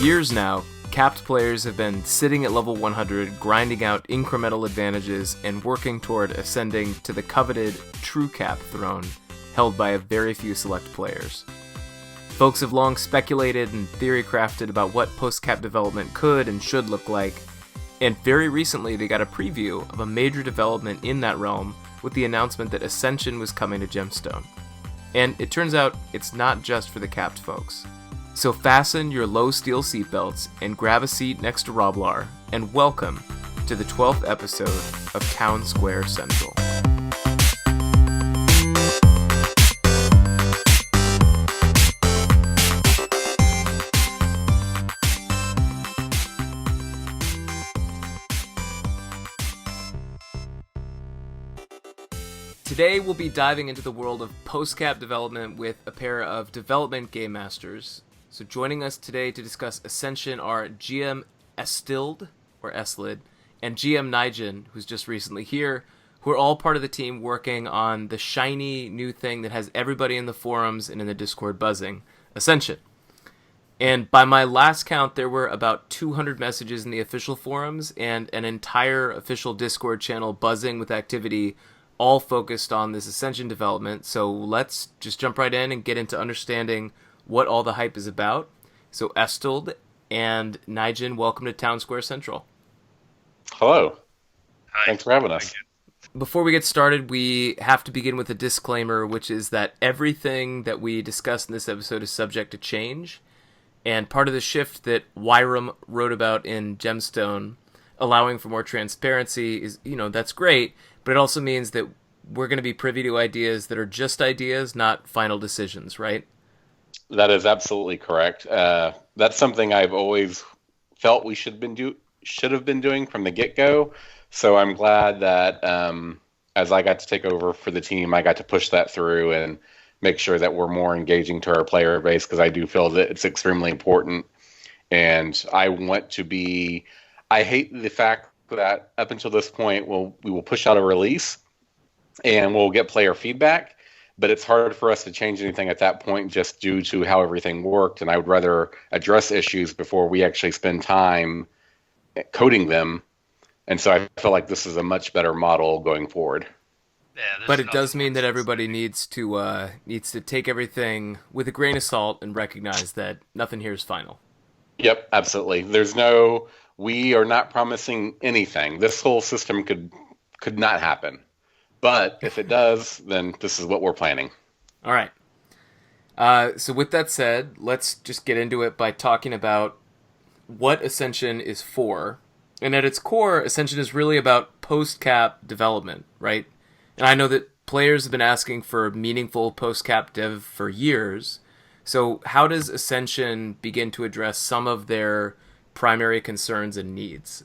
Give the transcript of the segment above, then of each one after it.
years now, capped players have been sitting at level 100, grinding out incremental advantages, and working toward ascending to the coveted True Cap throne, held by a very few select players. Folks have long speculated and theory-crafted about what post-cap development could and should look like, and very recently they got a preview of a major development in that realm with the announcement that Ascension was coming to Gemstone. And it turns out it's not just for the capped folks. So fasten your low steel seatbelts and grab a seat next to Roblar, and welcome to the 12th episode of Town Square Central. Today we'll be diving into the world of post-cap development with a pair of development game masters. So joining us today to discuss Ascension are GM Estild, or Estild, and GM Naijin, who's just recently here, who are all part of the team working on the shiny new thing that has everybody in the forums and in the Discord buzzing, Ascension. And by my last count, there were about 200 messages in the official forums and an entire official Discord channel buzzing with activity, all focused on this Ascension development. So let's just jump right in and get into understanding what all the hype is about. So Estild and Naijin, welcome to Town Square Central. Hello. Hi. Thanks for having us. Before we get started, we have to begin with a disclaimer, which is that everything that we discuss in this episode is subject to change. And part of the shift that Wyram wrote about in Gemstone, allowing for more transparency, is, that's great, but it also means that we're going to be privy to ideas that are just ideas, not final decisions, right? That is absolutely correct. That's something I've always felt we should have been doing from the get-go. So I'm glad that as I got to take over for the team, I got to push that through and make sure that we're more engaging to our player base, because I do feel that it's extremely important. And I hate the fact that up until this point, we will push out a release and we'll get player feedback, but it's hard for us to change anything at that point just due to how everything worked. And I would rather address issues before we actually spend time coding them. And so I feel like this is a much better model going forward. Yeah, but it does mean that everybody needs to take everything with a grain of salt and recognize that nothing here is final. Yep, absolutely. We are not promising anything. This whole system could not happen. But if it does, then this is what we're planning. All right. So with that said, let's just get into it by talking about what Ascension is for. And at its core, Ascension is really about post-cap development, right? And I know that players have been asking for meaningful post-cap dev for years. So how does Ascension begin to address some of their primary concerns and needs?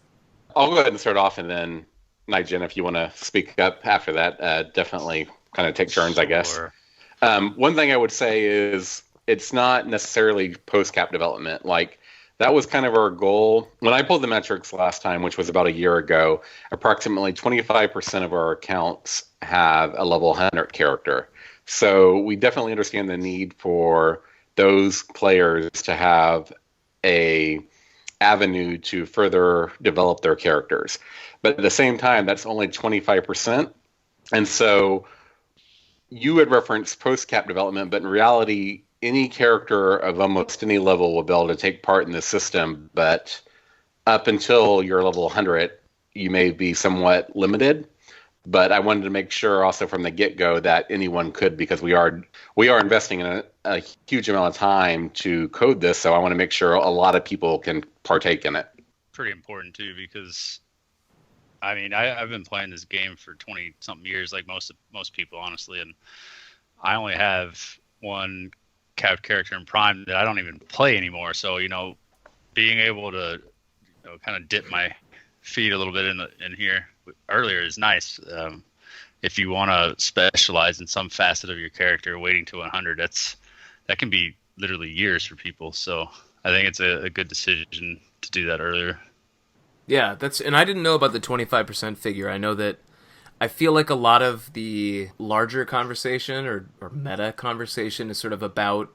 I'll go ahead and start off, and then Naijin, if you want to speak up after that, definitely kind of take turns, I guess. Sure. One thing I would say is it's not necessarily post-cap development. Like, that was kind of our goal. When I pulled the metrics last time, which was about a year ago, approximately 25% of our accounts have a level 100 character. So we definitely understand the need for those players to have a avenue to further develop their characters. But at the same time, that's only 25%. And so you had referenced post-cap development, but in reality, any character of almost any level will be able to take part in the system. But up until you're level 100, you may be somewhat limited. But I wanted to make sure also from the get-go that anyone could, because we are investing in a huge amount of time to code this. So I want to make sure a lot of people can partake in it. Pretty important too, because I've been playing this game for 20-something years, like most people, honestly, and I only have one capped character in Prime that I don't even play anymore. So being able to kind of dip my feet a little bit in here earlier is nice. If you want to specialize in some facet of your character, waiting to 100, that can be literally years for people. So I think it's a good decision to do that earlier. Yeah, and I didn't know about the 25% figure. I know that I feel like a lot of the larger conversation or meta conversation is sort of about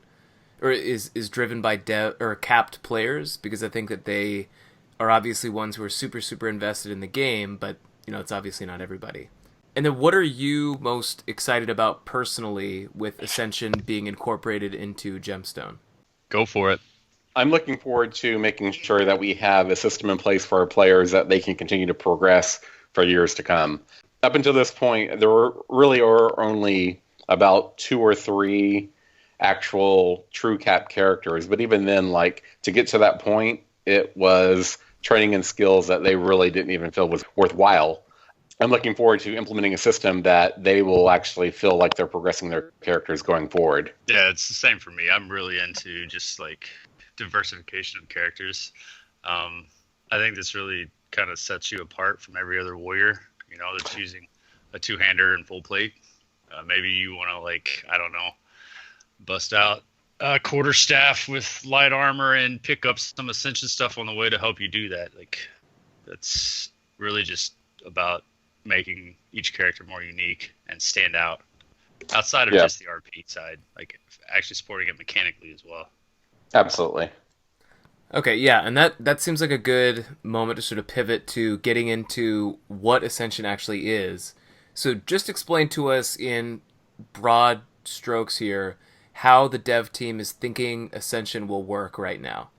or is driven by or capped players, because I think that they are obviously ones who are super invested in the game, but it's obviously not everybody. And then what are you most excited about personally with Ascension being incorporated into Gemstone? Go for it. I'm looking forward to making sure that we have a system in place for our players that they can continue to progress for years to come. Up until this point, there really are only about 2 or 3 actual true cap characters, but even then, like, to get to that point, it was training and skills that they really didn't even feel was worthwhile. I'm looking forward to implementing a system that they will actually feel like they're progressing their characters going forward. Yeah, it's the same for me. I'm really into just like diversification of characters. I think this really kind of sets you apart from every other warrior. That's using a 2-hander and full plate. Maybe you want to, like, I don't know, bust out a quarterstaff with light armor and pick up some Ascension stuff on the way to help you do that. Like, that's really just about making each character more unique and stand out outside of just the RP side, like actually supporting it mechanically as well. Absolutely. Okay, yeah, and that seems like a good moment to sort of pivot to getting into what Ascension actually is. So just explain to us in broad strokes here how the dev team is thinking Ascension will work right now.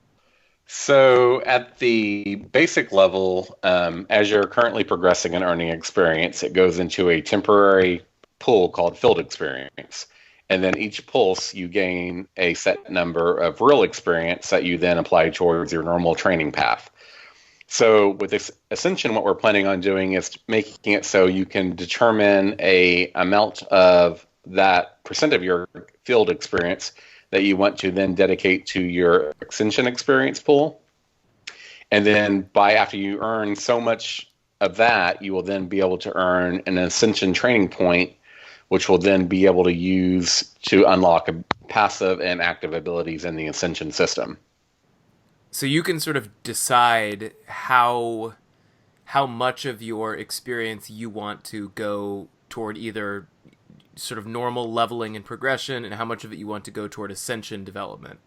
So at the basic level, as you're currently progressing and earning experience, it goes into a temporary pool called field experience. And then each pulse, you gain a set number of real experience that you then apply towards your normal training path. So with this Ascension, what we're planning on doing is making it so you can determine a amount of that percent of your field experience that you want to then dedicate to your Ascension experience pool. And then after you earn so much of that, you will then be able to earn an Ascension training point, which will then be able to use to unlock passive and active abilities in the Ascension system. So you can sort of decide how much of your experience you want to go toward either sort of normal leveling and progression, and how much of it you want to go toward Ascension development.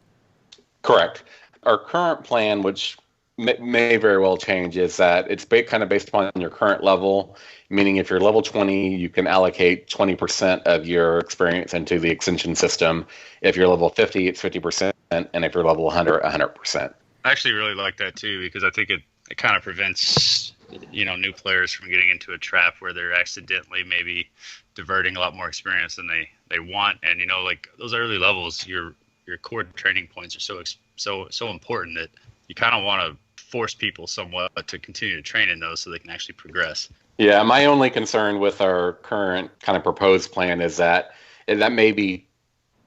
Correct. Our current plan, which may very well change, is that it's kind of based upon your current level, meaning if you're level 20, you can allocate 20% of your experience into the Ascension system. If you're level 50, it's 50%, and if you're level 100, 100%. I actually really like that too, because I think it kind of prevents new players from getting into a trap where they're accidentally maybe diverting a lot more experience than they want. And like those early levels, your core training points are so important that you kind of want to force people somewhat to continue to train in those so they can actually progress. Yeah, my only concern with our current kind of proposed plan is that may be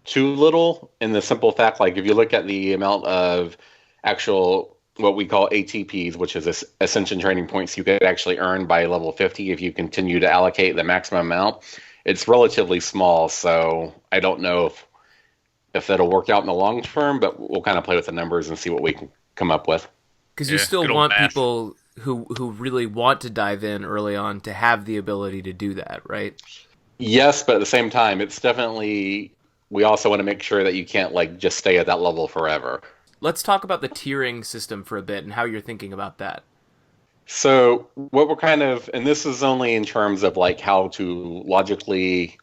too little, in the simple fact, like if you look at the amount of actual what we call ATPs, which is Ascension training points you could actually earn by level 50 if you continue to allocate the maximum amount, it's relatively small. So I don't know if that'll work out in the long term, but we'll kind of play with the numbers and see what we can come up with. Because you still want people who really want to dive in early on to have the ability to do that, right? Yes, but at the same time, it's definitely, we also want to make sure that you can't like just stay at that level forever. Let's talk about the tiering system for a bit and how you're thinking about that. So what we're kind of, and this is only in terms of like how to logically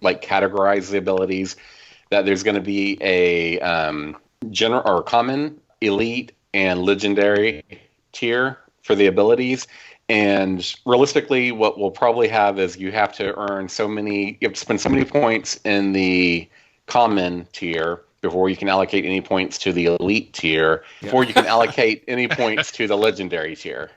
like categorize the abilities, that there's going to be a general or common, elite, and legendary tier for the abilities. And realistically, what we'll probably have is you have to spend so many points in the common tier before you can allocate any points to the elite tier, before you can allocate any points to the legendary tier.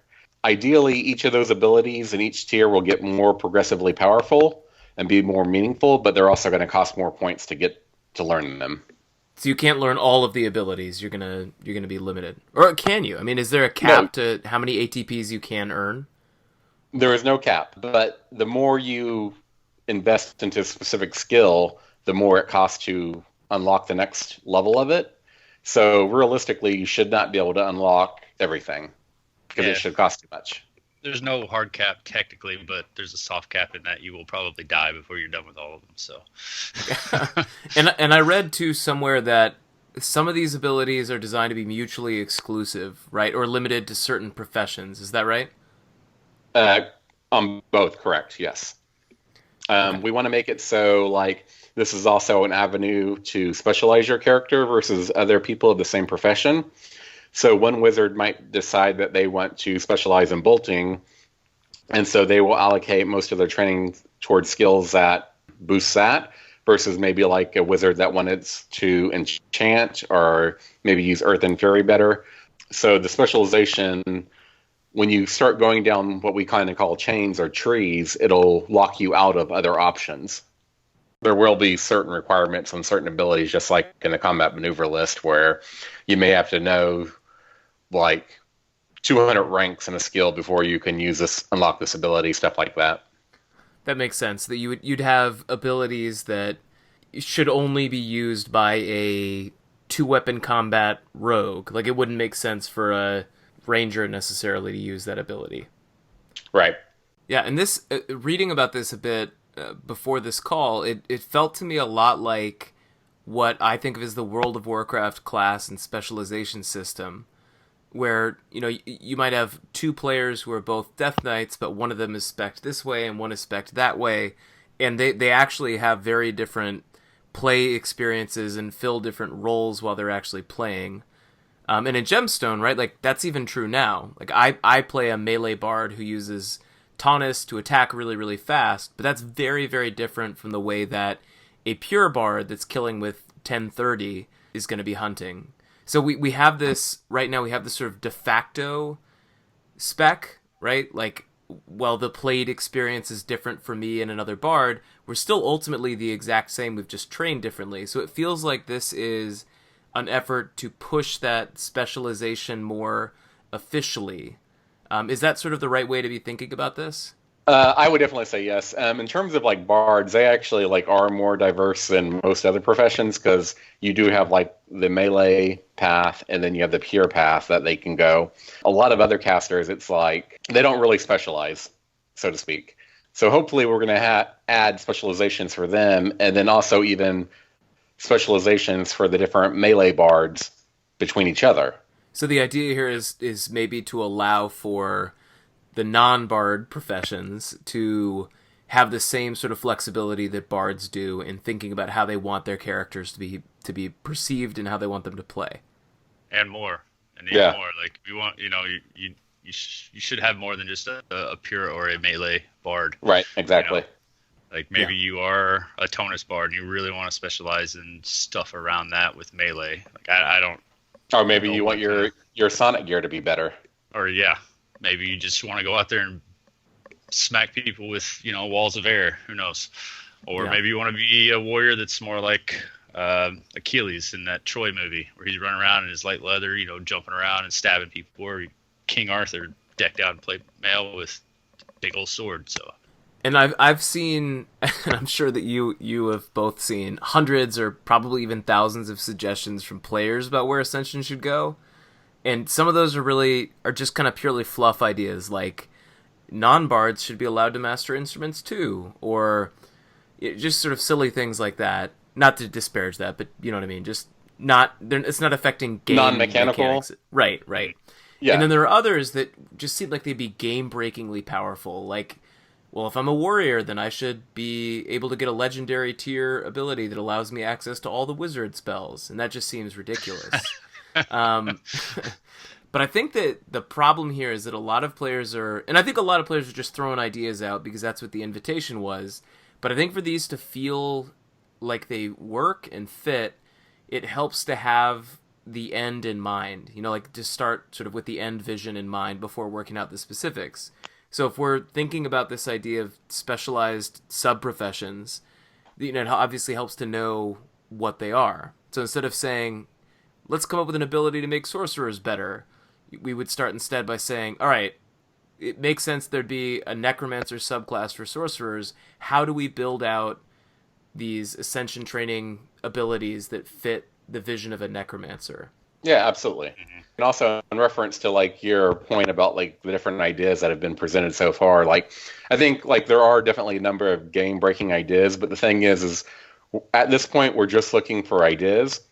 Ideally, each of those abilities in each tier will get more progressively powerful and be more meaningful, but they're also going to cost more points to get to learn them. So you can't learn all of the abilities. You're gonna be limited, or can you? I mean, is there a cap to how many ATPs you can earn? There is no cap, but the more you invest into a specific skill, the more it costs to unlock the next level of it. So realistically, you should not be able to unlock everything because it should cost too much. There's no hard cap technically, but there's a soft cap in that you will probably die before you're done with all of them. So, and I read too somewhere that some of these abilities are designed to be mutually exclusive, right? Or limited to certain professions. Is that right? Both correct, yes. Okay. We want to make it so like this is also an avenue to specialize your character versus other people of the same profession. So one wizard might decide that they want to specialize in bolting, and so they will allocate most of their training towards skills that boost that, versus maybe like a wizard that wanted to enchant or maybe use earth and fury better. So the specialization, when you start going down what we kind of call chains or trees, it'll lock you out of other options. There will be certain requirements on certain abilities, just like in the combat maneuver list, where you may have to know like 200 ranks in a skill before you can use this, unlock this ability, stuff like that. That makes sense. That you'd have abilities that should only be used by a two-weapon combat rogue. Like, it wouldn't make sense for a ranger necessarily to use that ability. Right. Yeah, and this reading about this a bit before this call, it felt to me a lot like what I think of as the World of Warcraft class and specialization system, where you might have two players who are both Death Knights, but one of them is spec'd this way and one is spec'd that way, and they actually have very different play experiences and fill different roles while they're actually playing. And in Gemstone, right, like that's even true now. Like I play a melee bard who uses Taunus to attack really, really fast, but that's very, very different from the way that a pure bard that's killing with 1030 is going to be hunting. So we have this, right now we have this sort of de facto spec, right? Like, while the played experience is different for me and another bard, we're still ultimately the exact same, we've just trained differently. So it feels like this is an effort to push that specialization more officially. Is that sort of the right way to be thinking about this? I would definitely say yes. In terms of like bards, they actually like are more diverse than most other professions, because you do have like the melee path and then you have the pure path that they can go. A lot of other casters, it's like they don't really specialize, so to speak. So hopefully we're going to add specializations for them, and then also even specializations for the different melee bards between each other. So the idea here is maybe to allow for the non-bard professions to have the same sort of flexibility that bards do in thinking about how they want their characters to be perceived and how they want them to play. And more. And even more. Like, you want, you should have more than just a pure or a melee bard. Right, exactly. Like, maybe you are a Tonus bard and you really want to specialize in stuff around that with melee. Like, I don't... Or maybe you want your Sonic gear to be better. Or, yeah. Maybe you just want to go out there and smack people with, walls of air. Who knows? Or maybe you want to be a warrior that's more like Achilles in that Troy movie, where he's running around in his light leather, jumping around and stabbing people. Or King Arthur decked out and played male with a big old sword. So. And I've seen, and I'm sure that you have both seen hundreds or probably even thousands of suggestions from players about where Ascension should go. And some of those are just kind of purely fluff ideas, like non-bards should be allowed to master instruments too, or just sort of silly things like that. Not to disparage that, but you know what I mean. Just it's not affecting game non-mechanical mechanics. Right. Yeah. And then there are others that just seem like they'd be game-breakingly powerful. Like, well, if I'm a warrior, then I should be able to get a legendary tier ability that allows me access to all the wizard spells, and that just seems ridiculous. But I think that the problem here is that a lot of players are just throwing ideas out because that's what the invitation was. But I think for these to feel like they work and fit, it helps to have the end in mind, like to start sort of with the end vision in mind before working out the specifics. So if we're thinking about this idea of specialized sub-professions, it obviously helps to know what they are. So instead of saying, let's come up with an ability to make sorcerers better, we would start instead by saying, all right, it makes sense there'd be a necromancer subclass for sorcerers. How do we build out these Ascension training abilities that fit the vision of a necromancer? Yeah, absolutely. Mm-hmm. And also in reference to like your point about like the different ideas that have been presented so far, like I think like there are definitely a number of game breaking ideas, but the thing is at this point we're just looking for ideas.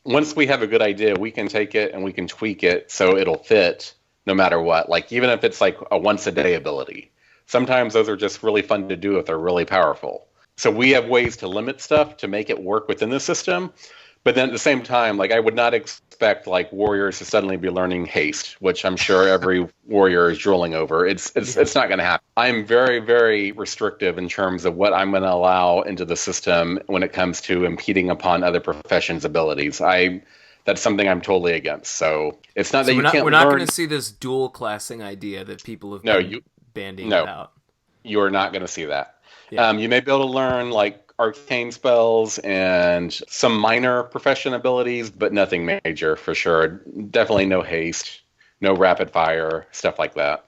once we have a good idea, we can take it and we can tweak it so it'll fit no matter what. Like even if it's like a once a day ability, sometimes those are just really fun to do if they're really powerful. So we have ways to limit stuff to make it work within the system. But then at the same time, like I would not expect like warriors to suddenly be learning haste, which I'm sure every warrior is drooling over. It's not going to happen. I'm very, very restrictive in terms of what I'm going to allow into the system when it comes to impeding upon other professions' abilities. That's something I'm totally against. So it's not that you can't. We're not going to see this dual classing idea that people have been bandying about. You are not going to see that. Yeah. You may be able to learn like arcane spells and some minor profession abilities, but nothing major for sure. Definitely no haste, no rapid fire, stuff like that.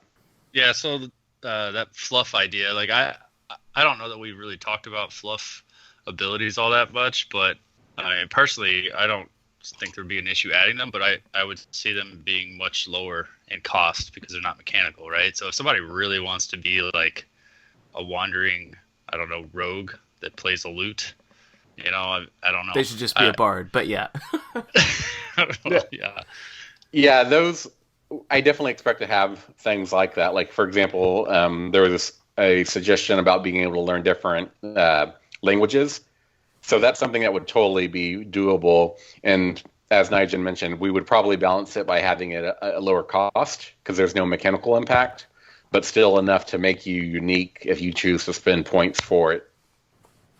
Yeah, so that fluff idea, like I don't know that we really talked about fluff abilities all that much, but personally, I don't think there'd be an issue adding them, but I would see them being much lower in cost because they're not mechanical, right? So if somebody really wants to be like a wandering, I don't know, rogue that plays a lute, I don't know. They should just be a bard, but yeah. Yeah, those I definitely expect to have things like that. Like for example, there was a suggestion about being able to learn different languages. So that's something that would totally be doable. And as Naijin mentioned, we would probably balance it by having it a lower cost because there's no mechanical impact, but still enough to make you unique if you choose to spend points for it.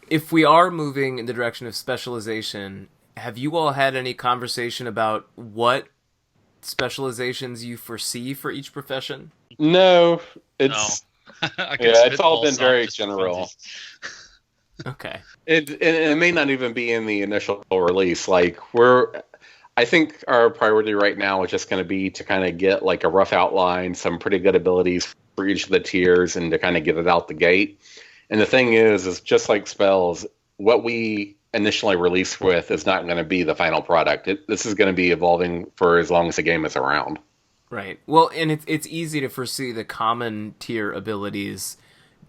If we are moving in the direction of specialization, have you all had any conversation about what specializations you foresee for each profession? No, it's it's all been very general. Okay. It may not even be in the initial release. Like I think our priority right now is just going to be to kind of get like a rough outline, some pretty good abilities for each of the tiers, and to kind of get it out the gate. And the thing is just like spells, what we initially release with is not going to be the final product. This is going to be evolving for as long as the game is around. Right. Well, and it's easy to foresee the common tier abilities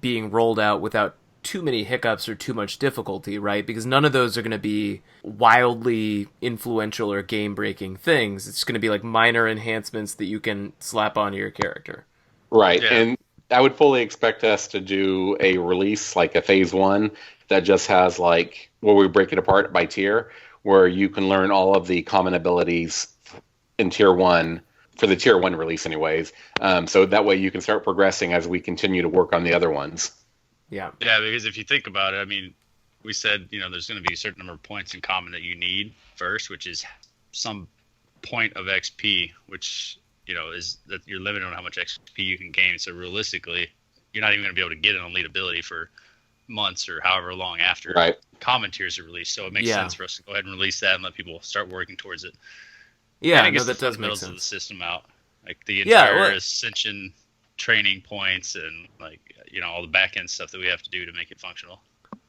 being rolled out without too many hiccups or too much difficulty, right? Because none of those are going to be wildly influential or game-breaking things. It's going to be like minor enhancements that you can slap onto your character. Right. Yeah. And I would fully expect us to do a release, like a phase 1, that just has like, where we break it apart by tier, where you can learn all of the common abilities in tier 1, for the tier 1 release anyways. So that way you can start progressing as we continue to work on the other ones. Yeah. Yeah, because if you think about it, I mean, we said, there's going to be a certain number of points in common that you need first, which is some point of XP, which, is that you're limited on how much XP you can gain. So realistically, you're not even going to be able to get an elite ability for months or however long after common tiers are released. So it makes sense for us to go ahead and release that and let people start working towards it. Yeah, that does make sense. Of the system out, like the entire Ascension training points and like all the back end stuff that we have to do to make it functional.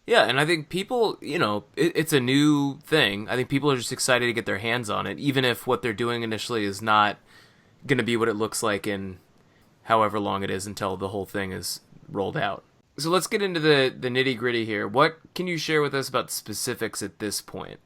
Yeah, and I think people, it's a new thing. I think people are just excited to get their hands on it, even if what they're doing initially is not going to be what it looks like in however long it is until the whole thing is rolled out. So let's get into the nitty gritty here. What can you share with us about specifics at this point?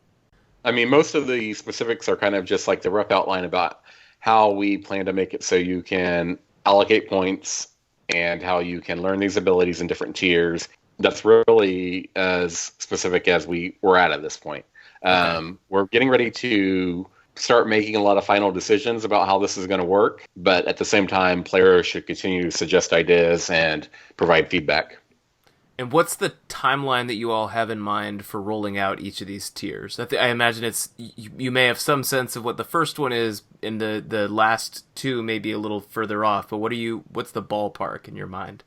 I mean, most of the specifics are kind of just like the rough outline about how we plan to make it so you can allocate points and how you can learn these abilities in different tiers. That's really as specific as we're at this point. Okay. We're getting ready to start making a lot of final decisions about how this is going to work, but at the same time, players should continue to suggest ideas and provide feedback. And what's the timeline that you all have in mind for rolling out each of these tiers? I imagine you may have some sense of what the first one is, and the last two may be a little further off, but what's the ballpark in your mind?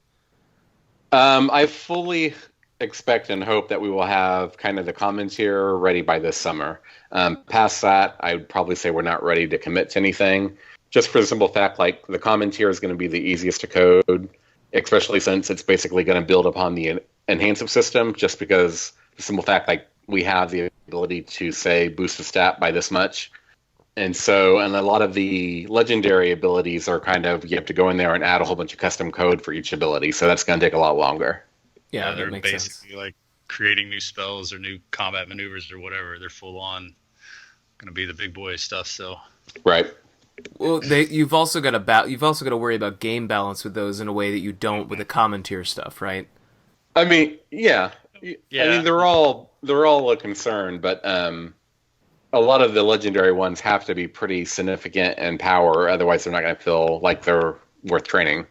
I fully expect and hope that we will have kind of the common tier ready by this summer. Past that, I would probably say we're not ready to commit to anything, just for the simple fact, like, the common tier is going to be the easiest to code, especially since it's basically going to build upon the enhancive system, just because the simple fact, like, we have the ability to, say, boost a stat by this much. And a lot of the legendary abilities are kind of, you have to go in there and add a whole bunch of custom code for each ability, so that's going to take a lot longer. Yeah, they're basically like creating new spells or new combat maneuvers or whatever. They're full on going to be the big boy stuff. So Right. Well, you've also got to worry about game balance with those in a way that you don't with the common tier stuff, right? I mean, yeah. I yeah, mean, they're all a concern, but a lot of the legendary ones have to be pretty significant in power, otherwise they're not going to feel like they're worth training.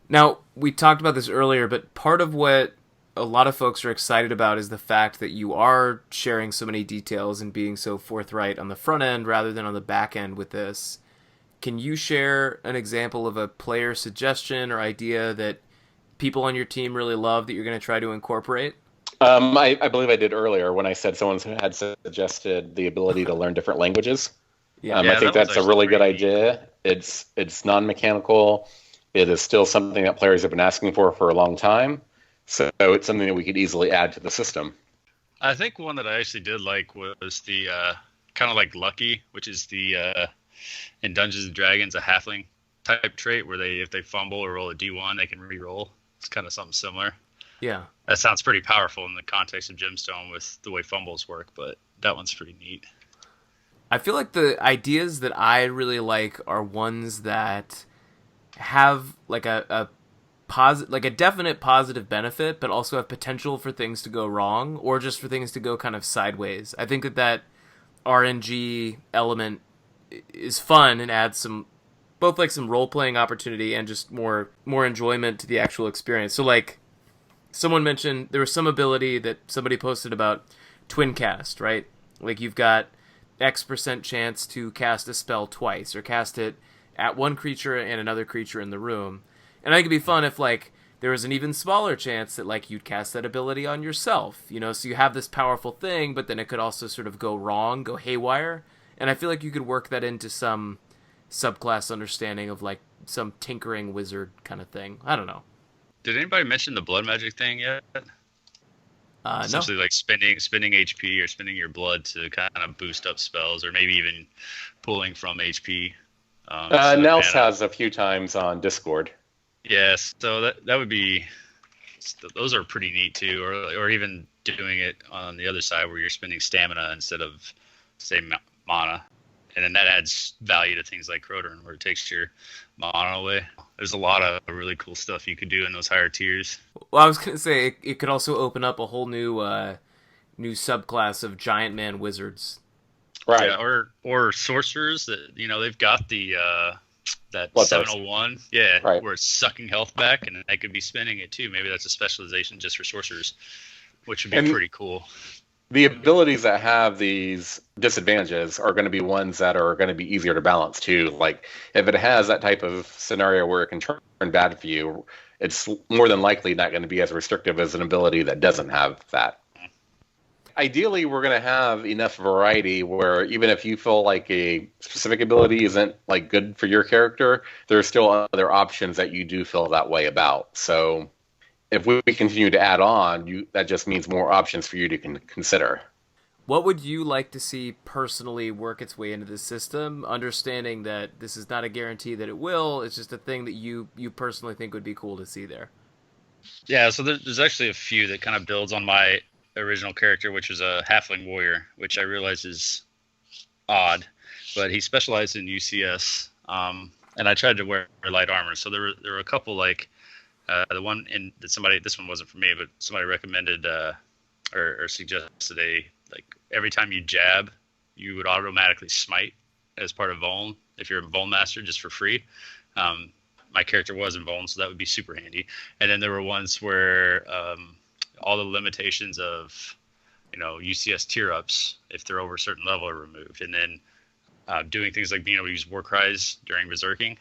Now, we talked about this earlier, but part of what a lot of folks are excited about is the fact that you are sharing so many details and being so forthright on the front end rather than on the back end with this. Can you share an example of a player suggestion or idea that people on your team really love that you're going to try to incorporate? I believe I did earlier when I said someone had suggested the ability to learn different languages. Yeah. I think that was that's a actually really good pretty neat. idea. It's non-mechanical. It is still something that players have been asking for a long time. So it's something that we could easily add to the system. I think one that I actually did like was the kind of like Lucky, which is the in Dungeons and Dragons a halfling type trait where if they fumble or roll a D1, they can re-roll. It's kind of something similar. Yeah. That sounds pretty powerful in the context of Gemstone with the way fumbles work, but that one's pretty neat. I feel like the ideas that I really like are ones that have like a definite positive benefit, but also have potential for things to go wrong or just for things to go kind of sideways. I think that RNG element is fun and adds some both like some role playing opportunity and just more enjoyment to the actual experience. So like someone mentioned there was some ability that somebody posted about twin cast, right? Like you've got X% chance to cast a spell twice or cast it at one creature and another creature in the room. And I think it'd be fun if like there was an even smaller chance that like you'd cast that ability on yourself, you know, so you have this powerful thing, but then it could also sort of go wrong, go haywire. And I feel like you could work that into some subclass understanding of like some tinkering wizard kind of thing. I don't know. Did anybody mention the blood magic thing yet? No. Essentially like spending HP or spending your blood to kind of boost up spells, or maybe even pulling from HP. Nels has a few times on Discord. Yes, so that would be, those are pretty neat too, or even doing it on the other side where you're spending stamina instead of, say, mana, and then that adds value to things like Croton, where it takes your mana away. There's a lot of really cool stuff you could do in those higher tiers. Well, I was gonna say it could also open up a whole new subclass of giant man wizards. Right. Yeah, or sorcerers that they've got the that Blood 701, yeah, right, where it's sucking health back, and they could be spending it too. Maybe that's a specialization just for sorcerers, which would be pretty cool. The abilities that have these disadvantages are going to be ones that are going to be easier to balance too. Like if it has that type of scenario where it can turn bad for you, it's more than likely not going to be as restrictive as an ability that doesn't have that. Ideally, we're going to have enough variety where even if you feel like a specific ability isn't like good for your character, there are still other options that you do feel that way about. So if we continue to add on, that just means more options for you to consider. What would you like to see personally work its way into the system, understanding that this is not a guarantee that it will, it's just a thing that you personally think would be cool to see there? Yeah, so there's actually a few that kind of builds on my original character, which was a halfling warrior, which I realize is odd, but he specialized in UCS, and I tried to wear light armor. So there were a couple like the one this one wasn't for me, but somebody recommended or suggested like every time you jab, you would automatically smite as part of Vuln if you're a Vuln master just for free. My character was in Vuln, so that would be super handy. And then there were ones where all the limitations of UCS tier ups, if they're over a certain level, are removed. And then doing things like being able to use war cries during berserking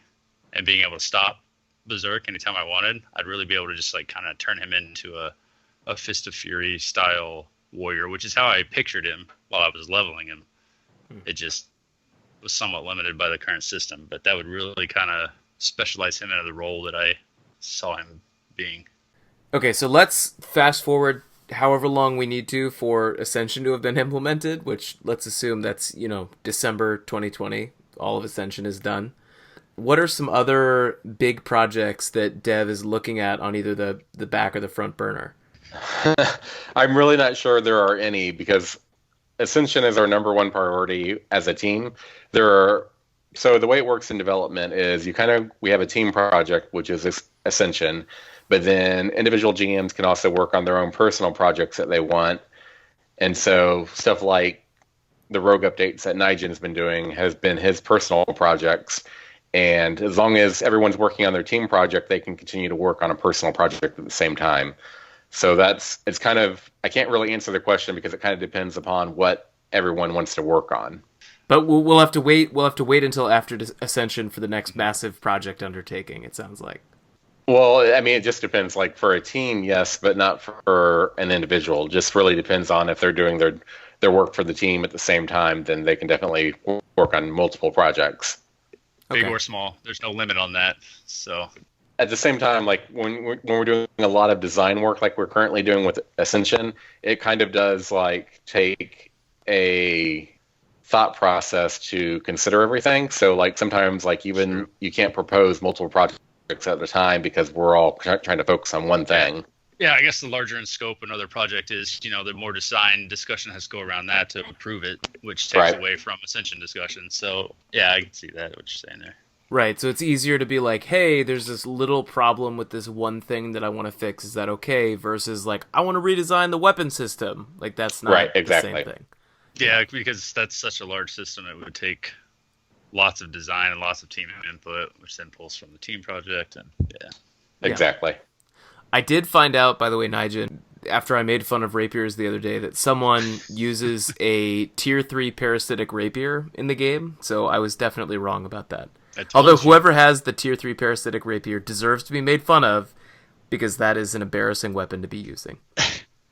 and being able to stop berserk anytime I wanted, I'd really be able to just like kind of turn him into a Fist of Fury style warrior, which is how I pictured him while I was leveling him. It just was somewhat limited by the current system, but that would really kind of specialize him into the role that I saw him being. Okay, so let's fast forward however long we need to for Ascension to have been implemented, which let's assume that's, December 2020. All of Ascension is done. What are some other big projects that Dev is looking at on either the back or the front burner? I'm really not sure there are any, because Ascension is our number one priority as a team. So the way it works in development is we have a team project, which is Ascension, but then individual GMs can also work on their own personal projects that they want. And so stuff like the rogue updates that Naijin has been doing has been his personal projects. And as long as everyone's working on their team project, they can continue to work on a personal project at the same time. So I can't really answer the question because it kind of depends upon what everyone wants to work on. But we'll have to wait. We'll have to wait until after Ascension for the next massive project undertaking. It sounds like. Well, I mean, it just depends. Like for a team, yes, but not for an individual. Just really depends on if they're doing their work for the team at the same time. Then they can definitely work on multiple projects. Big or small, there's no limit on that. So at the same time, like when we're doing a lot of design work, like we're currently doing with Ascension, it kind of does like take a thought process to consider everything. So like sometimes like even you can't propose multiple projects at a time because we're all trying to focus on one thing. Yeah, I guess the larger in scope another project is, the more design discussion has to go around that to approve it, which takes away from Ascension discussion. So yeah, I can see that, what you're saying there. Right, so it's easier to be like, hey, there's this little problem with this one thing that I want to fix. Is that okay? Versus like, I want to redesign the weapon system. Like that's not the same thing. Yeah, because that's such a large system, it would take lots of design and lots of team input, which then pulls from the team project. And Exactly. I did find out, by the way, Naijin, after I made fun of rapiers the other day, that someone uses a tier 3 parasitic rapier in the game, so I was definitely wrong about that. Although whoever has the tier 3 parasitic rapier deserves to be made fun of, because that is an embarrassing weapon to be using.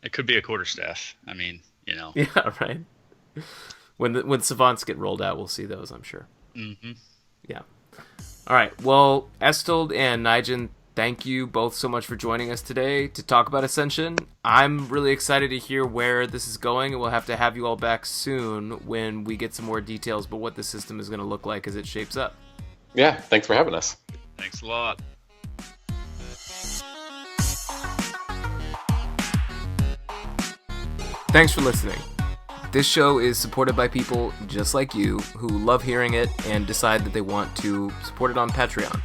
It could be a quarterstaff. I mean, Yeah, right. When savants get rolled out, we'll see those, I'm sure. Mm-hmm. Yeah. All right. Well, Estild and Naijin, thank you both so much for joining us today to talk about Ascension. I'm really excited to hear where this is going, and we'll have to have you all back soon when we get some more details about what the system is going to look like as it shapes up. Yeah, thanks for having us. Thanks a lot. Thanks for listening. This show is supported by people just like you who love hearing it and decide that they want to support it on Patreon.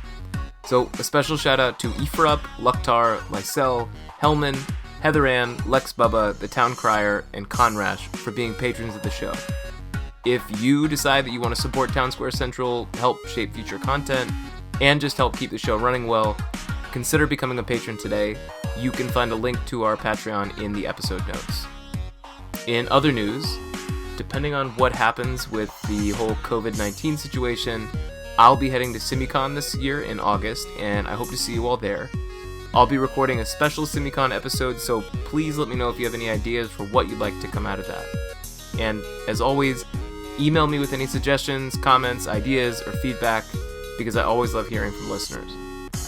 So a special shout out to Ifrup, Luktar, Lysel, Hellman, Heather Ann, Lex Bubba, The Town Crier, and Conrash for being patrons of the show. If you decide that you want to support Town Square Central, help shape future content, and just help keep the show running well, consider becoming a patron today. You can find a link to our Patreon in the episode notes. In other news, depending on what happens with the whole COVID-19 situation, I'll be heading to SimiCon this year in August, and I hope to see you all there. I'll be recording a special SimiCon episode, so please let me know if you have any ideas for what you'd like to come out of that. And as always, email me with any suggestions, comments, ideas, or feedback, because I always love hearing from listeners.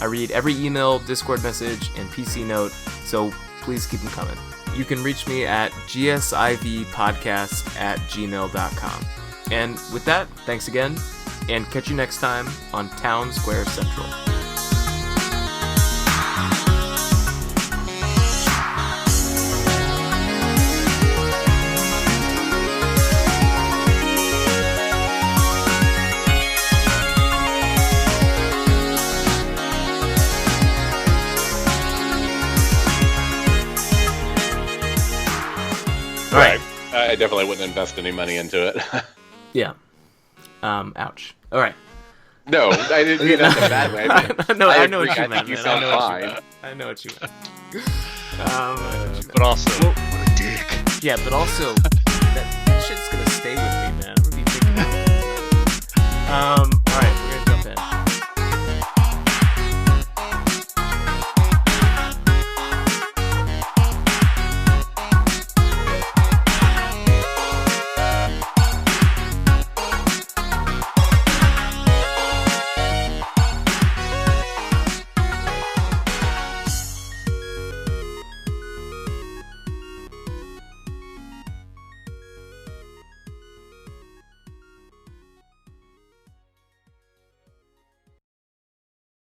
I read every email, Discord message, and PC note, so please keep them coming. You can reach me at gsivpodcast@gmail.com. And with that, thanks again, and catch you next time on Town Square Central. Right. I definitely wouldn't invest any money into it. Yeah. Ouch. All right. No, I didn't mean that in a bad way. I know what you meant. You sound fine. I know what you meant. But also, what a dick. Yeah, but also, that shit's gonna stay with me.